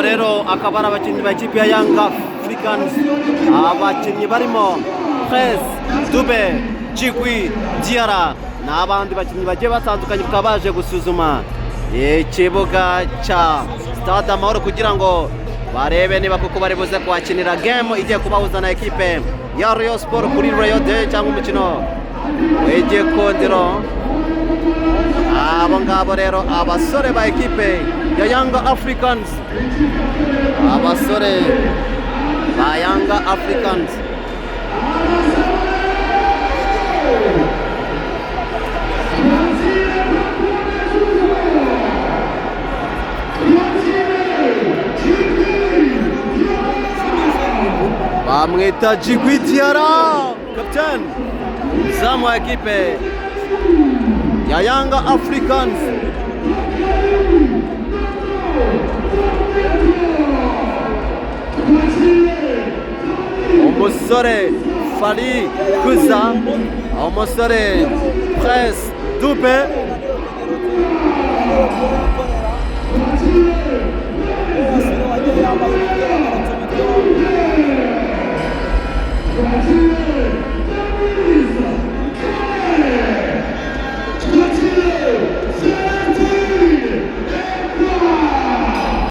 rero akaba ari abakinnyi ba ikipe ya Young Africans, abakinnyi barimo Prince Dube, Djigui Diarra n'abandi bakinnyi bagiye batandukanye bakaba baje gusuzuma ikibuga cya Stade Amahoro kugira ngo barebe niba kuko bari buze kuhakinira game igiye kubahuza na ekipe ya Rayon Sport kuri Rayon Day cyangwa umukino w'igikundiro. Abo ngabo rero abasore ba ekipe ya Young Africans, abasore ba Young Africans bamwita Djigui Diarra, captain zamu wa ekipe ya Young Africans. Umusore Fally Kuza, umusore Prince Dube